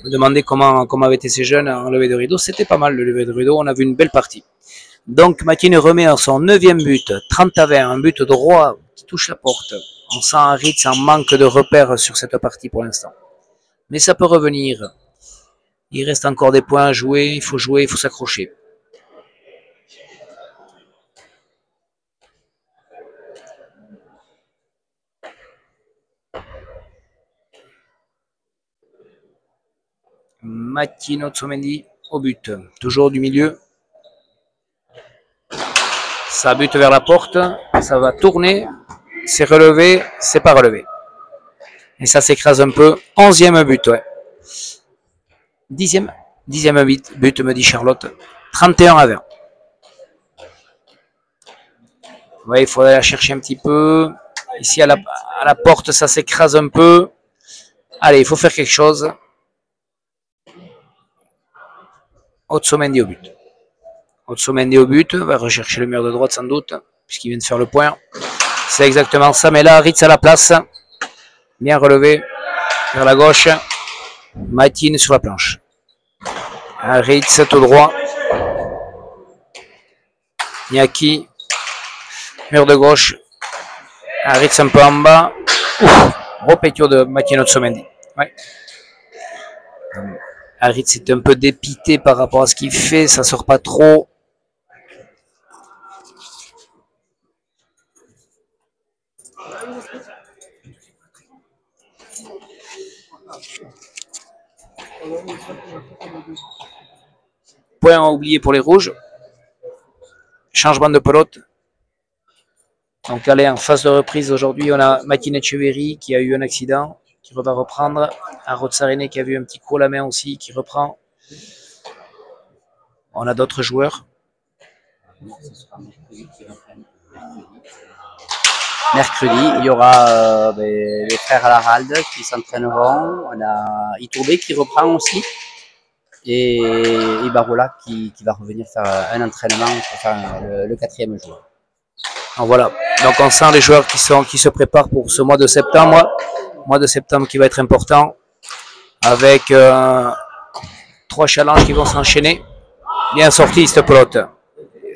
[SPEAKER 3] de demander comment avaient été ces jeunes en lever de rideau. C'était pas mal le lever de rideau, on a vu une belle partie. Donc Matin remet à son 9e but, 30 à 20, un but droit qui touche la porte. On sent un Ritz en manque de repères sur cette partie pour l'instant. Mais ça peut revenir. Il reste encore des points à jouer, il faut s'accrocher. Matin Otsomendi au but, toujours du milieu. Ça bute vers la porte, ça va tourner, c'est relevé, c'est pas relevé. Et ça s'écrase un peu. 11e but, ouais. 10e but, me dit Charlotte. 31 à 20. Ouais, il faudrait la chercher un petit peu. Ici, à la porte, ça s'écrase un peu. Allez, il faut faire quelque chose. Otsomendi au but. Otsomendi au but, va rechercher le mur de droite sans doute, puisqu'il vient de faire le point. C'est exactement ça, mais là, Ritz à la place. Bien relevé vers la gauche. Matin sur la planche. Ritz tout droit. Niaki. Mur de gauche. Ritz un peu en bas. Repétio de Matin Otsomendi. Ouais. Ritz est un peu dépité par rapport à ce qu'il fait. Ça sort pas trop. Point à oublier pour les rouges. Changement de pelote. Donc allez, en phase de reprise aujourd'hui, on a Matin Echeverry qui a eu un accident, qui va reprendre. Arrotsarene qui a vu un petit coup à la main aussi, qui reprend. On a d'autres joueurs.
[SPEAKER 4] Mercredi, il y aura les frères Alarald qui s'entraîneront. On a Itourbe qui reprend aussi. Et Ibarola qui va revenir faire un entraînement pour faire le 4e joueur.
[SPEAKER 3] Alors voilà, donc on sent les joueurs qui se préparent pour ce mois de septembre. Mois de septembre qui va être important. Avec 3 challenges qui vont s'enchaîner. Bien sorti cette pelote.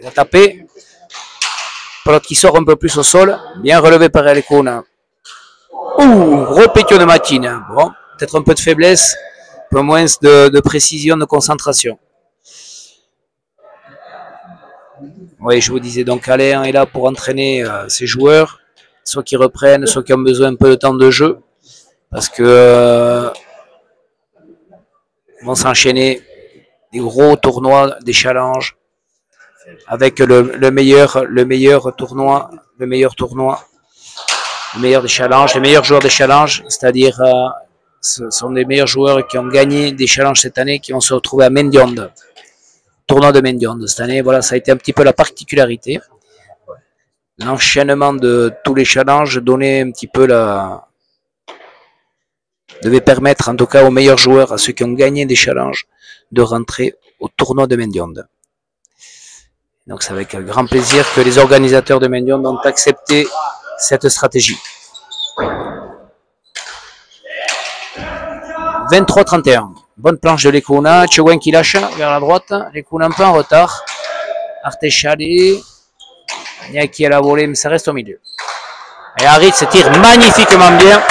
[SPEAKER 3] Il a tapé. Pelote qui sort un peu plus au sol. Bien relevé par Elkuna. Repétio de Matin. Bon, peut-être un peu de faiblesse. Un peu moins de précision, de concentration. Oui, je vous disais, donc Alain est là pour entraîner ses joueurs. Soit qui reprennent, soit qui ont besoin un peu de temps de jeu. Parce que vont s'enchaîner des gros tournois, des challenges, avec le meilleur tournoi, le meilleur des challenges, les meilleurs joueurs des challenges, c'est-à-dire ce sont les meilleurs joueurs qui ont gagné des challenges cette année, qui vont se retrouver à Mendionde, tournoi de Mendionde cette année. Voilà, ça a été un petit peu la particularité. L'enchaînement de tous les challenges donnait un petit peu devait permettre en tout cas aux meilleurs joueurs, à ceux qui ont gagné des challenges, de rentrer au tournoi de Mendionde. Donc c'est avec grand plaisir que les organisateurs de Mendionde ont accepté cette stratégie. 23-31. Bonne planche de Lekuna. Tchewen qui lâche vers la droite. Lekuna un peu en retard. Artechali. Niaki à la volée, mais ça reste au milieu. Et Harit se tire magnifiquement bien.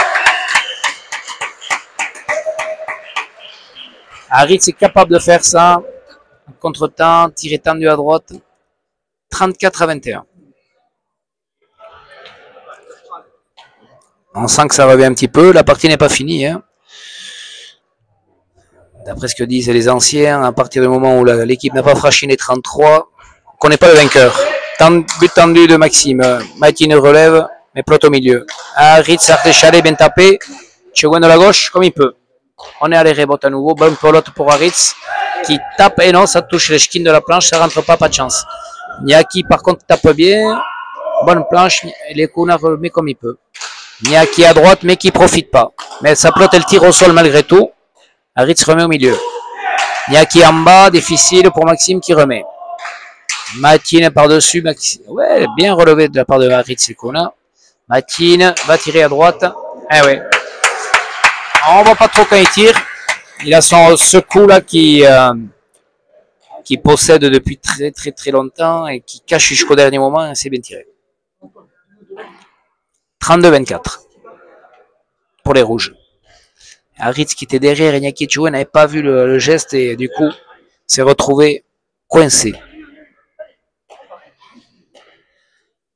[SPEAKER 3] Harit est capable de faire ça. Contre-temps, tiré tendu à droite. 34-21. On sent que ça revient un petit peu. La partie n'est pas finie. Hein. D'après ce que disent les anciens, à partir du moment où l'équipe n'a pas franchi les 33, on ne connaît pas le vainqueur. But tendu de Maxime. Matin relève, mais plot au milieu. Harit, Artechali, bien tapé. Tchewen de la gauche, comme il peut. On est à les rebotes à nouveau. Bonne pelote pour Harit. qui tape, et non, ça touche les skins de la planche, ça rentre pas, pas de chance. Niaki par contre tape bien, bonne planche, les Kuna remet comme il peut. Niaki à droite, mais qui profite pas. Mais sa pelote, elle tire au sol malgré tout. Haritz remet au milieu. Niaki en bas, difficile pour Maxime qui remet. Matine par-dessus, ouais, bien relevé de la part de Haritz et Kuna. Matine va tirer à droite. Eh ouais. On voit pas trop quand il tire. Il a ce coup là qui possède depuis très longtemps et qui cache jusqu'au dernier moment, et c'est bien tiré. 32-24 pour les rouges. Haritz qui était derrière et Niaki Choué n'avait pas vu le geste et du coup s'est retrouvé coincé.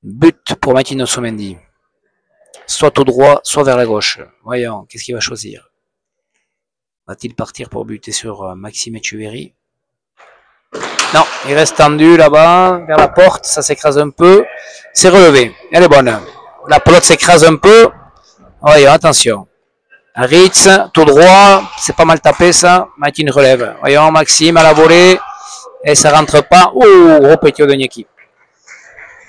[SPEAKER 3] But pour Matino Somendi. Soit au droit, soit vers la gauche. Voyons, qu'est-ce qu'il va choisir? Va-t-il partir pour buter sur Maxime Etcheverry? Non, il reste tendu là-bas, vers la porte, ça s'écrase un peu. C'est relevé, elle est bonne. La pelote s'écrase un peu. Voyons, attention. Haritz, tout droit, c'est pas mal tapé ça. Matine relève. Voyons, Maxime à la volée. Et ça rentre pas. Oh, petit de Niaki.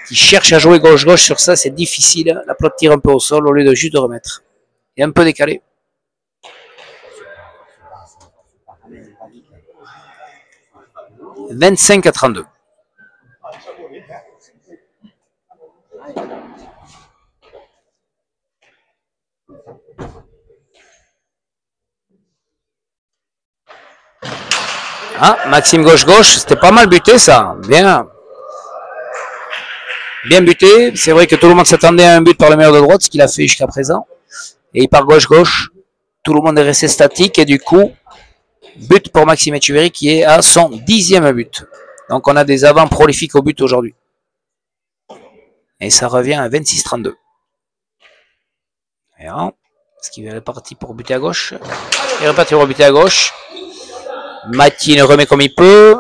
[SPEAKER 3] Qui cherche à jouer gauche-gauche sur ça, c'est difficile. La pelote tire un peu au sol au lieu de juste de remettre. Il est un peu décalé. 25-32. Ah, Maxime gauche-gauche, c'était pas mal buté ça. Bien. Bien buté. C'est vrai que tout le monde s'attendait à un but par le meilleur de droite, ce qu'il a fait jusqu'à présent. Et il part gauche-gauche. Tout le monde est resté statique et du coup, but pour Maxime Etcheverry qui est à son 10e but. Donc on a des avants prolifiques au but aujourd'hui. Et ça revient à 26-32. Est-ce qu'il est reparti pour buter à gauche? Il est reparti pour buter à gauche. Matine remet comme il peut.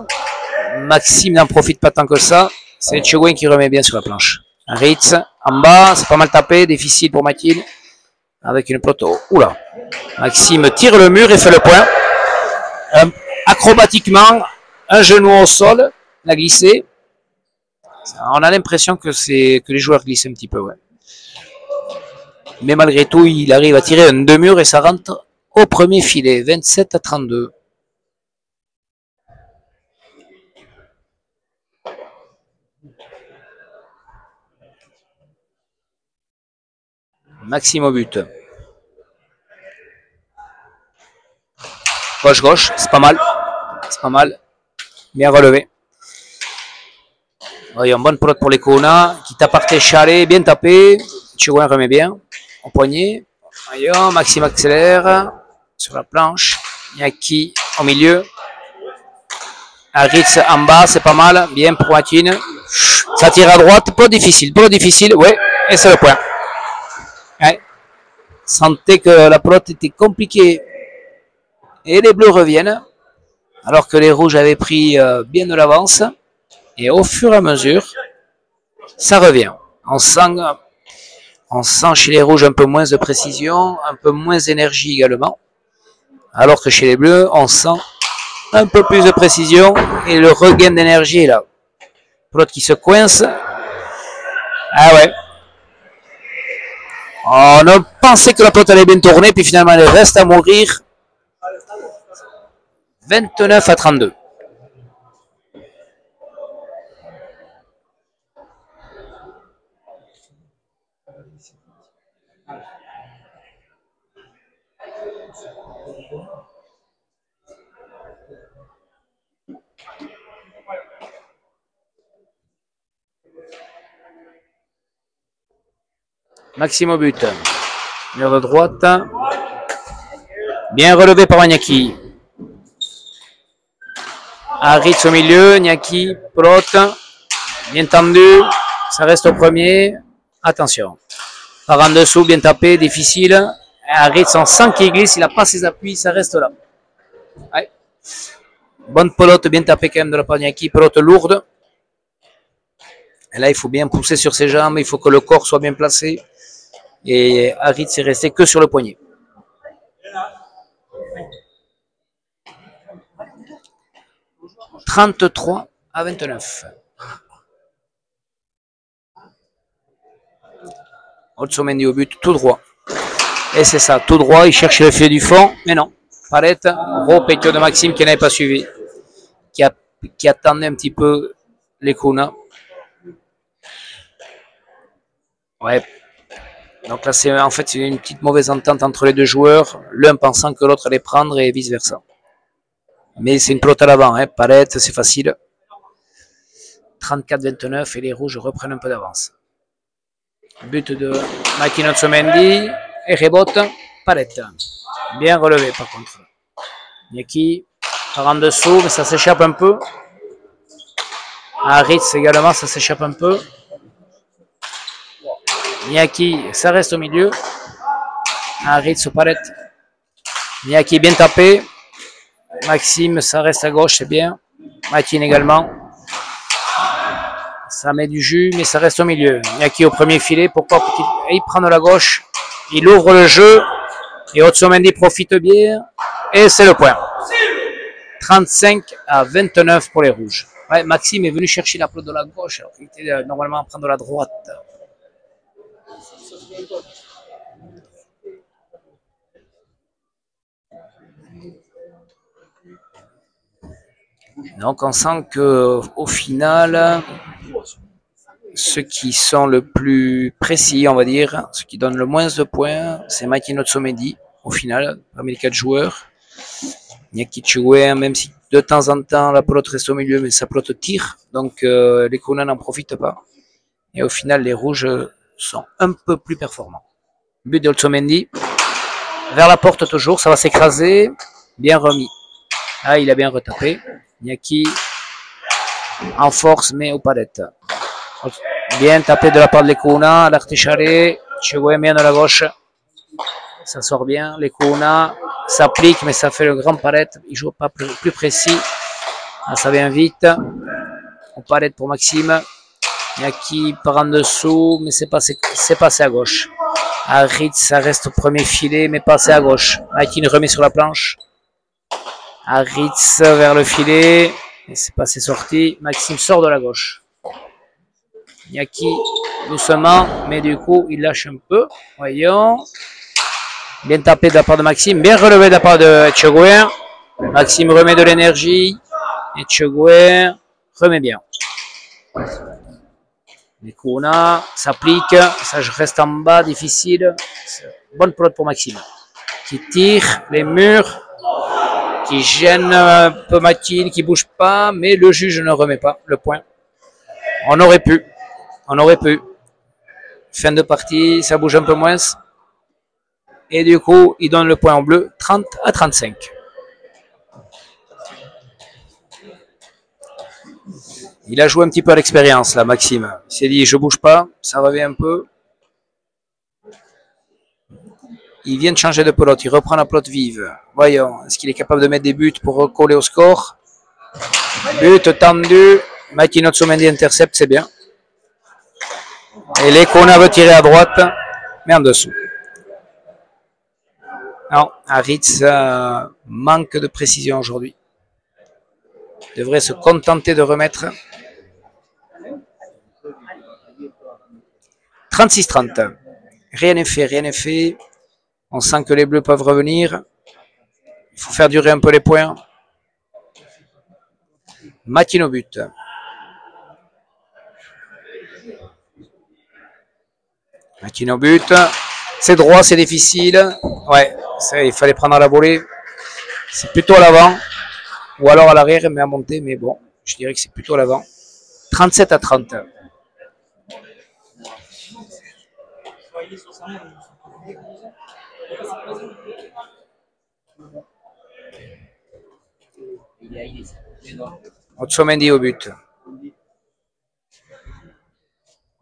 [SPEAKER 3] Maxime n'en profite pas tant que ça. C'est Etcheverry qui remet bien sur la planche. Haritz en bas, c'est pas mal tapé, difficile pour Matine. Avec une pelote. Oula. Maxime tire le mur et fait le point. Acrobatiquement, un genou au sol, il a glissé. On a l'impression que les joueurs glissent un petit peu, ouais. Mais malgré tout, il arrive à tirer un deux-murs et ça rentre au premier filet, 27-32. Maxime au but. Gauche-gauche, c'est pas mal. C'est pas mal. Bien relevé. Voyons, bonne pelote pour les Kuna, qui tape par Téchalé, bien tapé. Chouin remet bien au poignet. Voyons, Maxime accélère sur la planche. Niaki au milieu. Haritz en bas, c'est pas mal. Bien pour Matine. Ça tire à droite, peu difficile, ouais, et c'est le point. Ouais. Sentez que la pelote était compliquée. Et les bleus reviennent, alors que les rouges avaient pris bien de l'avance. Et au fur et à mesure, ça revient. On sent chez les rouges un peu moins de précision, un peu moins d'énergie également. Alors que chez les bleus, on sent un peu plus de précision et le regain d'énergie est là. L'autre qui se coince. Ah ouais. On a pensé que la pelote allait bien tourner, puis finalement elle reste à mourir. 29-32. Maxime au but. Mur de droite. Bien relevé par Niaki. Haritz au milieu. Niaki, pelote. Bien tendu. Ça reste au premier. Attention. Par en dessous, bien tapé, difficile. Haritz, on sent qu'il glisse, il n'a pas ses appuis, ça reste là. Ouais. Bonne pelote, bien tapée quand même de la part de Niaki. Pelote lourde. Et là, il faut bien pousser sur ses jambes, il faut que le corps soit bien placé. Et Haritz est resté que sur le poignet. 33-29. Otsomendi au but, tout droit. Et c'est ça, tout droit, il cherche le filet du fond, mais non. Palette, gros pétio de Maxime qui n'avait pas suivi. Qui attendait un petit peu les Kuna. Ouais. Donc là, c'est en fait une petite mauvaise entente entre les deux joueurs, l'un pensant que l'autre allait prendre et vice versa. Mais c'est une pelote à l'avant, hein. Palette, c'est facile. 34-29 et les rouges reprennent un peu d'avance. But de Maki Otsomendi et rebote Palette. Bien relevé par contre. Niaki par en dessous, mais ça s'échappe un peu. Ritz également, ça s'échappe un peu. Niaki, ça reste au milieu. Ritz au Palette. Niaki bien tapé. Maxime, ça reste à gauche, c'est bien. Makin également. Ça met du jus, mais ça reste au milieu. Niaki au premier filet, pourquoi il prend de la gauche. Il ouvre le jeu. Et Otsomendi profite bien. Et c'est le point. 35-29 pour les rouges. Ouais, Maxime est venu chercher la pelote de la gauche, alors qu'il était normalement à prendre la droite. Donc on sent que au final, ceux qui sont le plus précis, on va dire, ceux qui donnent le moins de points, c'est Maki Otsomendi, au final, parmi les 4 joueurs. Niaki Choué, même si de temps en temps la pelote reste au milieu, mais sa pelote tire, donc les Kuna n'en profitent pas. Et au final, les rouges sont un peu plus performants. But de Otsomendi, vers la porte toujours, ça va s'écraser, bien remis. Ah, il a bien retapé. Niaki en force, mais aux palettes. Bien tapé de la part de l'Ekuna, l'articharé, Choué bien de la gauche. Ça sort bien, l'Ekuna s'applique, mais ça fait le grand palette. Il joue pas plus précis. Ah, ça vient vite. Au palette pour Maxime. Niaki par en dessous, mais c'est passé à gauche. Ritz, ça reste au premier filet, mais passé à gauche. Niaki remet sur la planche. Ritz vers le filet, et c'est passé sorti. Maxime sort de la gauche. Niaki doucement, mais du coup il lâche un peu. Voyons. Bien tapé de la part de Maxime, bien relevé de la part de Etchegouin. Maxime remet de l'énergie. Etchegouin remet bien. Les Kuna s'applique, ça reste en bas, difficile. Bonne pelote pour Maxime. Qui tire les murs, qui gêne un peu Makin, qui bouge pas, mais le juge ne remet pas le point. On aurait pu. Fin de partie, ça bouge un peu moins. Et du coup, il donne le point en bleu, 30-35. Il a joué un petit peu à l'expérience, là, Maxime. Il s'est dit, je bouge pas, ça revient un peu. Il vient de changer de pelote, il reprend la pelote vive. Voyons, est-ce qu'il est capable de mettre des buts pour recoller au score? But tendu, Maki Otsomendi intercepte, c'est bien. Et l'Ekuna veut tirer à droite, mais en dessous. Non, Ritz manque de précision aujourd'hui. Il devrait se contenter de remettre. 36-30. Rien n'est fait. On sent que les bleus peuvent revenir. Il faut faire durer un peu les points. Makin au but. Makin au but. C'est droit, c'est difficile. Ouais, il fallait prendre à la volée. C'est plutôt à l'avant. Ou alors à l'arrière, mais à monter. Mais bon, je dirais que c'est plutôt à l'avant. 37-30. Otsomendi au but.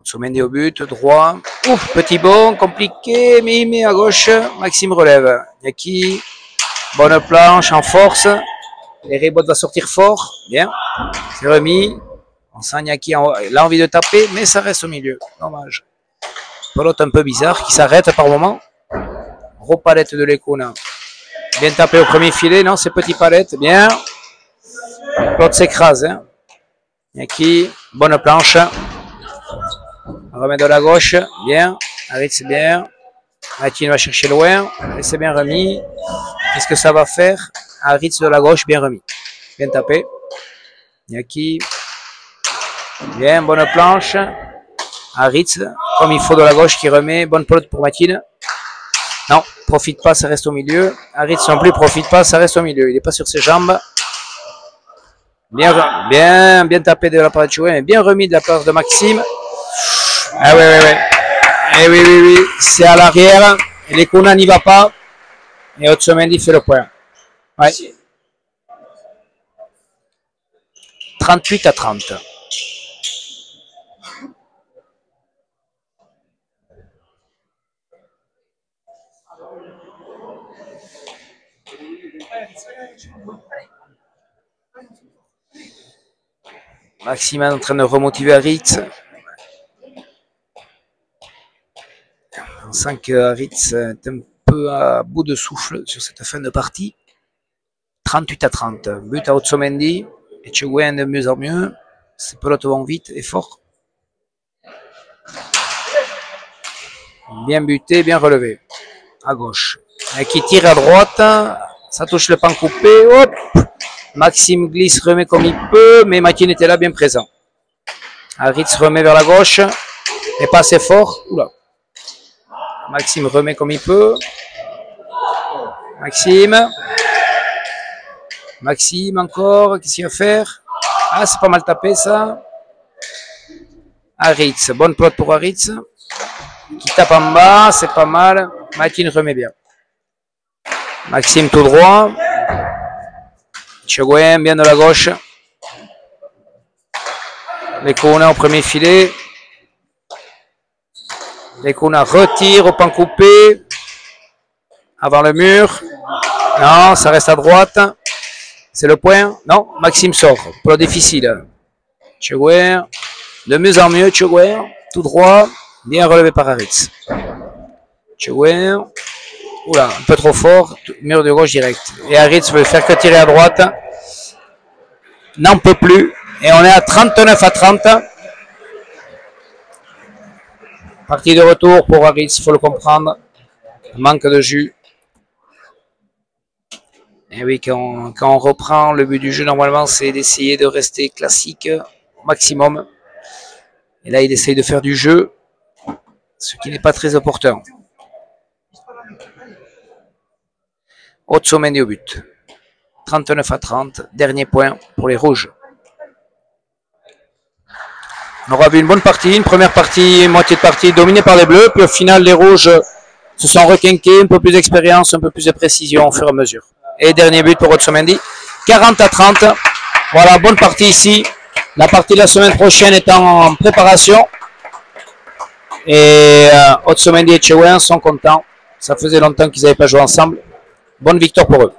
[SPEAKER 3] Otsomendi au but, droit. Ouf, petit bond, compliqué, mais il met à gauche. Maxime relève. Niaki, bonne planche, en force. Les rebotes va sortir fort. Bien. C'est remis. On sent Niaki a envie de taper, mais ça reste au milieu. Dommage. Pelote un peu bizarre qui s'arrête par moment. Gros palette de l'Ekuna. Bien tapé au premier filet, non, c'est petit palette. Bien. L'autre s'écrase. Hein. Yaki, bonne planche. On remet de la gauche, bien. Aritz, bien. Matin va chercher loin. Et c'est bien remis. Qu'est-ce que ça va faire? Aritz de la gauche, bien remis. Bien tapé. Yaki. Bien, bonne planche. Aritz, comme il faut de la gauche qui remet. Bonne pelote pour Matin. Non, profite pas, ça reste au milieu. Aritz non plus, profite pas, ça reste au milieu. Il n'est pas sur ses jambes. Bien tapé de la part de Chouet, mais bien remis de la part de Maxime. Ah oui. Eh oui. C'est à l'arrière. Et Lekuna n'y va pas. Et Otsomendi fait le point. Ouais. 38-30. Maxime est en train de remotiver Aritz. On sent que Aritz est un peu à bout de souffle sur cette fin de partie. 38-30. But à Otsomendi. Et Cheguen de mieux en mieux. Ses pelotes vont vite et fort. Bien buté, bien relevé. À gauche. Et qui tire à droite. Ça touche le pan coupé. Hop! Maxime glisse, remet comme il peut, mais Matin était là bien présent. Aritz remet vers la gauche, mais pas assez fort. Oula. Maxime remet comme il peut. Maxime encore, qu'est-ce qu'il va faire? Ah, c'est pas mal tapé ça. Aritz, bonne pelote pour Aritz. Qui tape en bas, c'est pas mal. Matin remet bien. Maxime tout droit. Cheguen, bien de la gauche. Lekuna au premier filet. Lekuna retire au pan coupé. Avant le mur. Non, ça reste à droite. C'est le point. Non, Maxime sort. Pour le difficile. Cheguen. De mieux en mieux, Cheguen. Tout droit. Bien relevé par Aritz. Cheguen. Oula, un peu trop fort, mur de gauche direct. Et Aritz veut faire que tirer à droite. N'en peut plus. Et on est à 39-30. Partie de retour pour Aritz, il faut le comprendre. Manque de jus. Et oui, quand on reprend, le but du jeu, normalement, c'est d'essayer de rester classique au maximum. Et là, il essaye de faire du jeu, ce qui n'est pas très opportun. Otsomendi au but. 39-30, dernier point pour les rouges. On aura vu une bonne partie, une première partie, moitié de partie dominée par les bleus, puis au final les rouges se sont requinqués, un peu plus d'expérience, un peu plus de précision au fur et à mesure. Et dernier but pour Otsomendi, 40-30. Voilà, bonne partie ici. La partie de la semaine prochaine est en préparation. Et Otsomendi et Cheguen sont contents. Ça faisait longtemps qu'ils n'avaient pas joué ensemble. Bonne victoire pour eux.